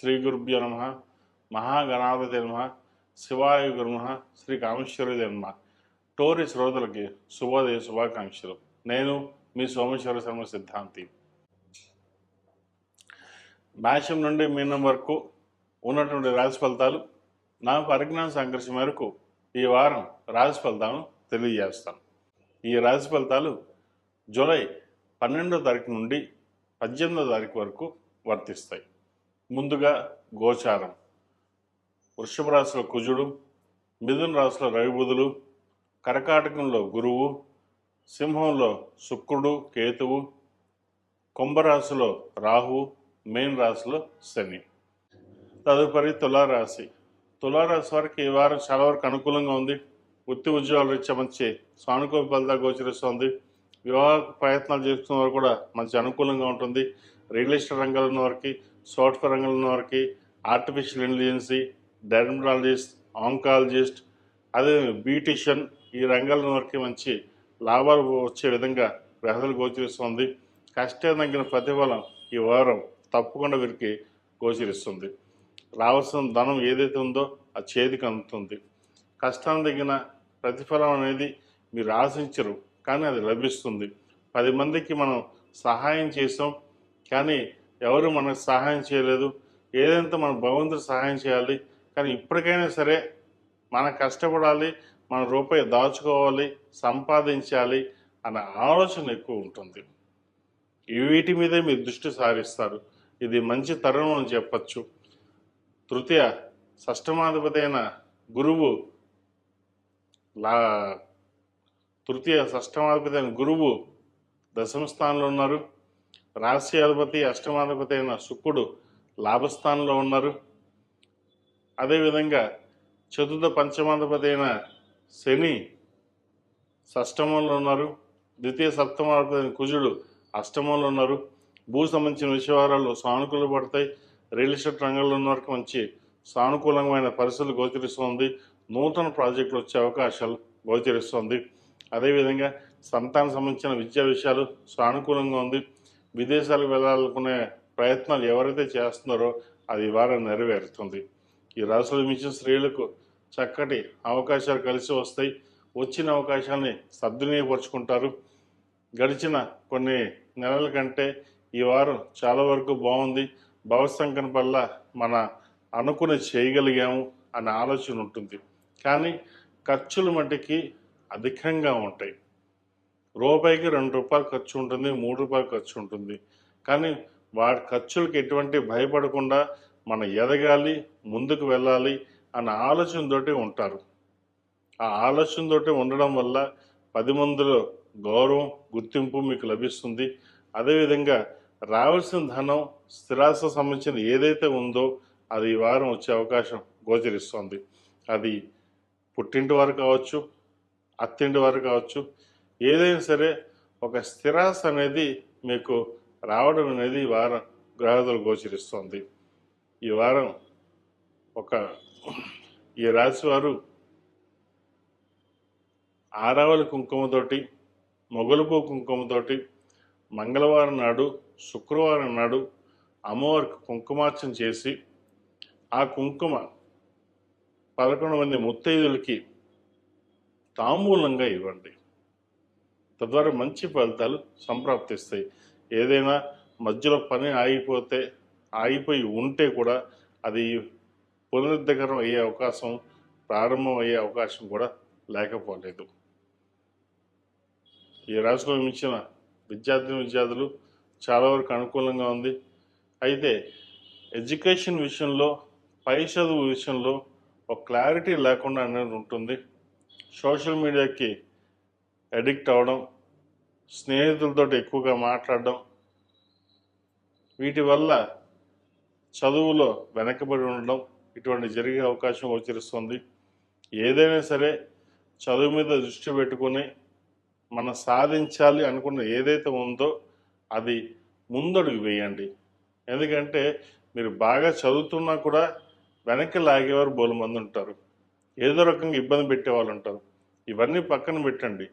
శ్రీ గురుభ్యో నమ. మహాగణాధిపతి నమ. శివాయ గురు నమ. శ్రీ కామేశ్వరి నమ. టోరీ శ్రోతలకి శుభోదయ శుభాకాంక్షలు. నేను మీ సోమేశ్వర శర్మ సిద్ధాంతి. మేషం నుండి మీనం వరకు ఉన్నటువంటి రాశి ఫలితాలు నా పరిజ్ఞాన సంఘర్షణ మేరకు ఈ వారం రాశి ఫలితాలను తెలియజేస్తాను. ఈ రాశి ఫలితాలు జూలై 12వ తారీఖు నుండి 18వ తారీఖు వరకు వర్తిస్తాయి. ముందుగా గోచారం. వృషభ రాశిలో కుజుడు, మిథున రాశిలో రవి బుధులు, కర్కాటకంలో గురువు, సింహంలో శుక్రుడు కేతువు, కుంభరాశిలో రాహువు, మీన రాశిలో శని. తదుపరి తులారాశి. తులారాశి వారికి ఈ వారం చాలా వరకు అనుకూలంగా ఉంది. వృత్తి ఉద్యోగాలు రీత్యా మంచి సానుకూల ఫలితాలు గోచరిస్తుంది. వివాహ ప్రయత్నాలు చేస్తున్న వారు కూడా మంచి అనుకూలంగా ఉంటుంది. రియల్ ఎస్టేట్ రంగంలో ఉన్న వారికి, సాఫ్ట్వేర్ రంగంలో ఉన్న వారికి, ఆర్టిఫిషియల్ ఇంటెలిజెన్సీ, డెర్మటాలజిస్ట్, ఆంకాలజిస్ట్, అదే బ్యూటిషియన్, ఈ రంగాల్లో వారికి మంచి లాభాలు వచ్చే విధంగా గ్రహాలు గోచరిస్తుంది. కష్టం తగ్గిన ప్రతిఫలం ఈ వారం తప్పకుండా వీరికి గోచరిస్తుంది. రావాల్సిన ధనం ఏదైతే ఉందో అది చేతికి అందుతుంది. కష్టాన్ని తగిన ప్రతిఫలం అనేది మీరు ఆశించరు, కానీ అది లభిస్తుంది. 10 మందికి మనం సహాయం చేసాం, కానీ ఎవరు మనకు సహాయం చేయలేదు. ఏదంతా మనం భగవంతుడు సహాయం చేయాలి, కానీ ఇప్పటికైనా సరే మనం కష్టపడాలి, మన రూపాయి దాచుకోవాలి, సంపాదించాలి అన్న ఆలోచన ఎక్కువ ఉంటుంది. వీటి మీదే మీరు దృష్టి సారిస్తారు. ఇది మంచి తరుణం అని చెప్పచ్చు. తృతీయ షష్టమాధిపతి అయిన గురువు దశమ స్థానంలో ఉన్నారు. రాశి అధిపతి అష్టమాధిపతి అయిన శుక్రుడు లాభస్థానంలో ఉన్నారు. అదేవిధంగా చతుర్థ పంచమాధిపతి అయిన శని షష్టమంలో ఉన్నారు. ద్వితీయ సప్తమాధిపతి అయిన కుజుడు అష్టమంలో ఉన్నారు. భూ సంబంధించిన విషయాలు సానుకూల పడతాయి. రియల్ ఎస్టేట్ రంగంలో ఉన్న వారికి మంచి సానుకూలమైన పరిస్థితులు గోచరిస్తుంది. నూతన ప్రాజెక్టులు వచ్చే అవకాశాలు గోచరిస్తుంది. అదేవిధంగా సంతానం సంబంధించిన విద్యా విషయాలు సానుకూలంగా ఉంది. విదేశాలకు వెళ్ళాలనుకునే ప్రయత్నాలు ఎవరైతే చేస్తున్నారో అది వారం నెరవేరుతుంది. ఈ రాశులు మించిన స్త్రీలకు చక్కటి అవకాశాలు కలిసి వస్తాయి. వచ్చిన అవకాశాన్ని సద్వినియోగపరుచుకుంటారు. గడిచిన కొన్ని నెలల కంటే ఈ వారం చాలా వరకు బాగుంది. భవసంకరణ వల్ల మన అనుకుని చేయగలిగాము అనే ఆలోచన ఉంటుంది. కానీ ఖర్చులు మట్టికి అధికంగా ఉంటాయి. రూపాయికి 2 రూపాయలు ఖర్చు ఉంటుంది, 3 రూపాయలు ఖర్చు ఉంటుంది. కానీ వాటి ఖర్చులకు ఎటువంటి భయపడకుండా మనం ఎదగాలి, ముందుకు వెళ్ళాలి అన్న ఆలోచనతోటి ఉంటారు. ఆ ఆలోచనతోటి ఉండడం వల్ల 10 మందిలో గౌరవం, గుర్తింపు మీకు లభిస్తుంది. అదేవిధంగా రావాల్సిన ధనం, స్థిరాస్తి సంబంధించిన ఏదైతే ఉందో అది ఈ వారం వచ్చే అవకాశం గోచరిస్తుంది. అది పుట్టింటి వారు కావచ్చు, అత్తింటి వారు కావచ్చు, ఏదైనా సరే ఒక స్థిరాస్తి అనేది మీకు రావడం అనేది ఈ వారం గ్రహాలు గోచరిస్తుంది. ఈ వారం ఈ రాశి వారు ఆరావళి కుంకుమతోటి, మొగలుపూ కుంకుమతోటి మంగళవారం నాడు, శుక్రవారం నాడు అమ్మవారికి కుంకుమార్చన చేసి ఆ కుంకుమ 11 మంది ముత్తైదులకి తాంబూలంగా ఇవ్వండి. తద్వారా మంచి ఫలితాలు సంప్రాప్తిస్తాయి. ఏదైనా మధ్యలో పని ఆగిపోయి ఉంటే కూడా అది పునరుద్ధరణం అయ్యే అవకాశం, ప్రారంభం అయ్యే అవకాశం కూడా లేకపోలేదు. ఈ రాశిలో మించిన విద్యార్థులు చాలా వరకు అనుకూలంగా ఉంది. అయితే ఎడ్యుకేషన్ విషయంలో, పై చదువు విషయంలో ఒక క్లారిటీ లేకుండా అనేది ఉంటుంది. సోషల్ మీడియాకి అడిక్ట్ అవ్వడం, స్నేహితులతో ఎక్కువగా మాట్లాడడం, వీటి వల్ల చదువులో వెనకబడి ఉండడం ఇటువంటి జరిగే అవకాశం గోచరిస్తుంది. ఏదైనా సరే చదువు మీద దృష్టి పెట్టుకుని మనం సాధించాలి అనుకున్న ఏదైతే ఉందో అది ముందడుగు వేయండి. ఎందుకంటే మీరు బాగా చదువుతున్నా కూడా వెనక్కి లాగేవారు బోలు మంది ఉంటారు. ఏదో రకంగా ఇబ్బంది పెట్టేవాళ్ళు ఉంటారు. ఇవన్నీ పక్కన పెట్టండి.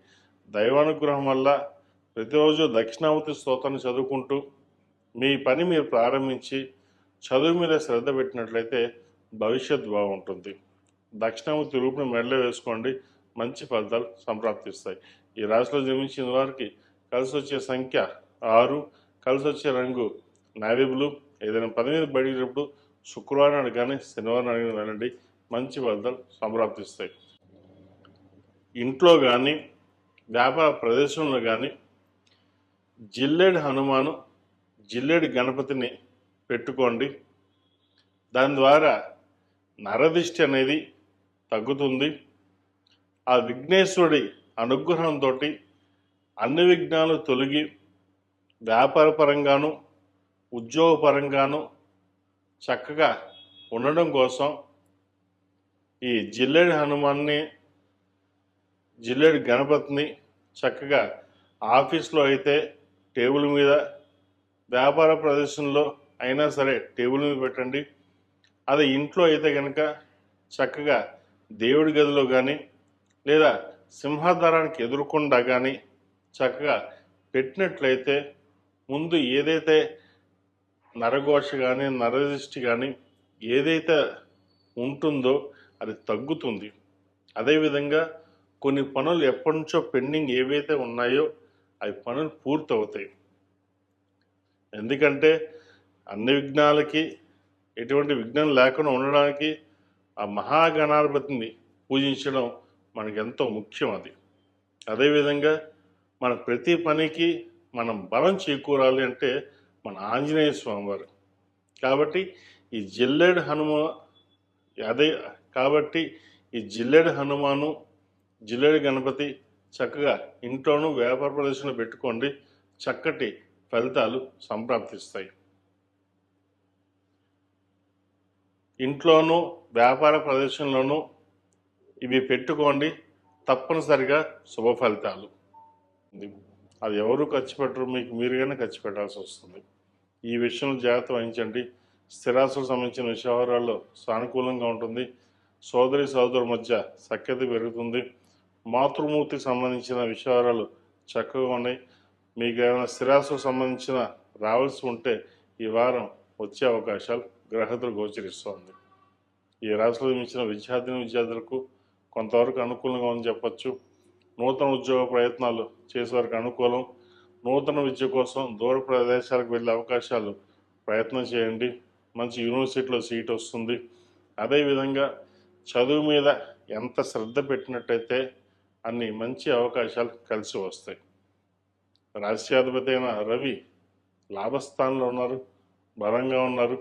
దైవానుగ్రహం వల్ల ప్రతిరోజు దక్షిణామూర్తి స్తోత్రాన్ని చదువుకుంటూ మీ పని మీరు ప్రారంభించి చదువు మీద శ్రద్ధ పెట్టినట్లయితే భవిష్యత్ బాగుంటుంది. దక్షిణామూర్తి రూపుని మెడలో వేసుకోండి, మంచి ఫలితాలు సంప్రాప్తిస్తాయి. ఈ రాశిలో జన్మించిన వారికి కలిసి వచ్చే సంఖ్య 6, కలిసి వచ్చే రంగు నావీ బ్లూ. ఏదైనా పని మీద బయటప్పుడు శుక్రవారం నాడు కానీ శనివారం నాడు కానీ వెళ్ళండి, మంచి ఫలితాలు సంప్రాప్తిస్తాయి. ఇంట్లో కానీ వ్యాపార ప్రదేశంలో కానీ జిల్లేడు హనుమాను, జిల్లేడు గణపతిని పెట్టుకోండి. దాని ద్వారా నరదిష్టి అనేది తగ్గుతుంది. ఆ విఘ్నేశ్వరుడి అనుగ్రహంతో అన్ని విఘ్నాలు తొలగి వ్యాపారపరంగాను ఉద్యోగపరంగాను చక్కగా ఉండడం కోసం ఈ జిల్లేడు హనుమాన్ని, జిల్లేడు గణపతిని చక్కగా ఆఫీస్లో అయితే టేబుల్ మీద, వ్యాపార ప్రదేశంలో అయినా సరే టేబుల్ మీద పెట్టండి. అదే ఇంట్లో అయితే కనుక చక్కగా దేవుడి గదిలో కానీ లేదా సింహాద్వారానికి ఎదురుకుండా కానీ చక్కగా పెట్టినట్లయితే ముందు ఏదైతే నరఘోష కానీ నరదృష్టి కానీ ఏదైతే ఉంటుందో అది తగ్గుతుంది. అదేవిధంగా కొన్ని పనులు ఎప్పటి నుంచో పెండింగ్ ఏవైతే ఉన్నాయో అవి పనులు పూర్తవుతాయి. ఎందుకంటే అన్ని విఘ్నాలకి ఎటువంటి విఘ్నం లేకుండా ఉండడానికి ఆ మహాగణాధిపతిని పూజించడం మనకు ఎంతో ముఖ్యం. అదేవిధంగా మన ప్రతి పనికి మనం బలం చేకూరాలి అంటే మన ఆంజనేయ స్వామి వారు. కాబట్టి ఈ జిల్లేడు హనుమాను, జిల్లేడు గణపతి చక్కగా ఇంట్లోనూ వ్యాపార ప్రదేశంలో పెట్టుకోండి, చక్కటి ఫలితాలు సంప్రాప్తిస్తాయి. ఇంట్లోనూ వ్యాపార ప్రదేశంలోనూ ఇవి పెట్టుకోండి, తప్పనిసరిగా శుభ ఫలితాలు. అది ఎవరు ఖర్చు పెట్టరు, మీకు మీరుగానే ఖర్చు పెట్టాల్సి వస్తుంది. ఈ విషయంలో జాగ్రత్త వహించండి. స్థిరాస్తులకు సంబంధించిన వ్యవహారాల్లో సానుకూలంగా ఉంటుంది. సోదరి సోదరుల మధ్య సఖ్యత పెరుగుతుంది. మాతృమూర్తికి సంబంధించిన విషయాలు చక్కగా ఉన్నాయి. మీకు ఏమైనా స్థిరాస్తులకు సంబంధించిన రావాల్సి ఉంటే ఈ వారం వచ్చే అవకాశాలు గ్రహతులు గోచరిస్తోంది. ఈ రాశిలో జన్మించిన విద్యార్థులకు కొంతవరకు అనుకూలంగా ఉందని చెప్పచ్చు. నూతన ఉద్యోగ ప్రయత్నాలు చేసేవారికి అనుకూలం. నూతన విద్య కోసం దూర ప్రదేశాలకు వెళ్ళే అవకాశాలు ప్రయత్నం చేయండి. మంచి యూనివర్సిటీలో సీట్ వస్తుంది. అదేవిధంగా చదువు మీద ఎంత శ్రద్ధ పెట్టినట్టయితే అన్ని మంచి అవకాశాలు కలిసి వస్తాయి. రాష్ట్రాధిపతి అయిన రవి లాభస్థానంలో ఉన్నారు, బలంగా ఉన్నారు.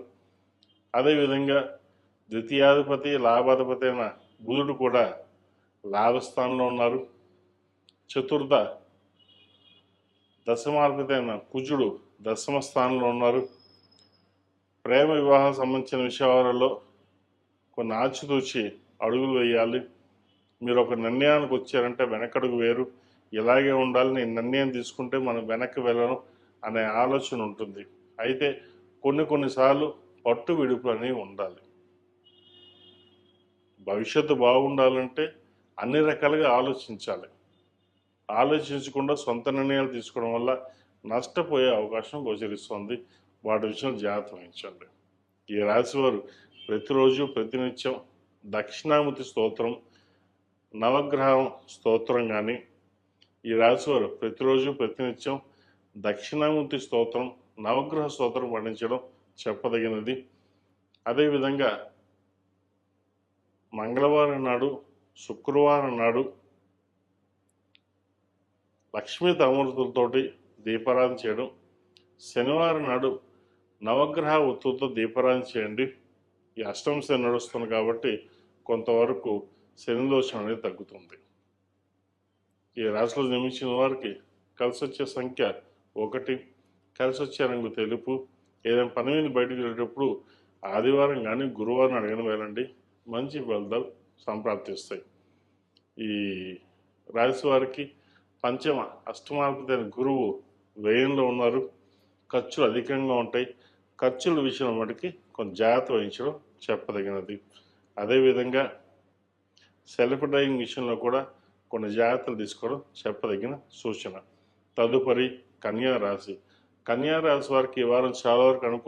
అదేవిధంగా ద్వితీయాధిపతి లాభాధిపతి అయిన బుధుడు కూడా లాభస్థానంలో ఉన్నారు. చతుర్థ దశమాధిపతి అయిన కుజుడు దశమ స్థానంలో ఉన్నారు. ప్రేమ వివాహం సంబంధించిన విషయాలలో కొన్ని ఆచితూచి అడుగులు వేయాలి. మీరు ఒక నిర్ణయానికి వచ్చారంటే వెనకడుగు వేరు, ఇలాగే ఉండాలి, నేను నిర్ణయం తీసుకుంటే మనం వెనక్కి వెళ్ళను అనే ఆలోచన ఉంటుంది. అయితే కొన్నిసార్లు పట్టు విడుపులు అనేవి ఉండాలి. భవిష్యత్తు బాగుండాలంటే అన్ని రకాలుగా ఆలోచించాలి. ఆలోచించకుండా సొంత నిర్ణయాలు తీసుకోవడం వల్ల నష్టపోయే అవకాశం గోచరిస్తుంది. వాటి విషయంలో జాగ్రత్త వహించండి. ఈ రాశి వారు ప్రతిరోజు ప్రతినిత్యం దక్షిణామూర్తి స్తోత్రం, నవగ్రహం స్తోత్రం కానీ, ఈ రాశి వారు ప్రతిరోజు ప్రతినిత్యం దక్షిణామూర్తి స్తోత్రం, నవగ్రహ స్తోత్రం పఠించడం చెప్పదగినది. అదేవిధంగా మంగళవారం నాడు, శుక్రవారం నాడు లక్ష్మీ తమూర్తులతోటి దీపారాధన చేయడం, శనివారం నాడు నవగ్రహ ఒత్తులతో దీపారాధన చేయండి. ఈ అష్టమ శని నడుస్తుంది కాబట్టి కొంతవరకు శని దోషం అనేది తగ్గుతుంది. ఈ రాశిలో జన్మించిన వారికి కలిసి వచ్చే సంఖ్య 1, కలిసి వచ్చే రంగు తెలుపు. ఏదైనా పని మీద బయటకు వెళ్ళేటప్పుడు ఆదివారం కానీ గురువారం అడగని వెళ్ళండి, మంచి ఫలితాలు సంప్రాప్తిస్తాయి. ఈ రాశి వారికి పంచమ అష్టమాధిపతి అయిన గురువు వ్యయంలో ఉన్నారు. ఖర్చులు అధికంగా ఉంటాయి. ఖర్చుల విషయం మటుకి కొంచెం జాగ్రత్త వహించడం చెప్పదగినది. అదేవిధంగా సెల్ఫ్ డ్రైవింగ్ విషయంలో కూడా కొన్ని జాగ్రత్తలు తీసుకోవడం చెప్పదగిన సూచన. తదుపరి కన్యా రాశి. కన్యా రాశి వారికి ఈ వారం చాలా వరకు అనుకూల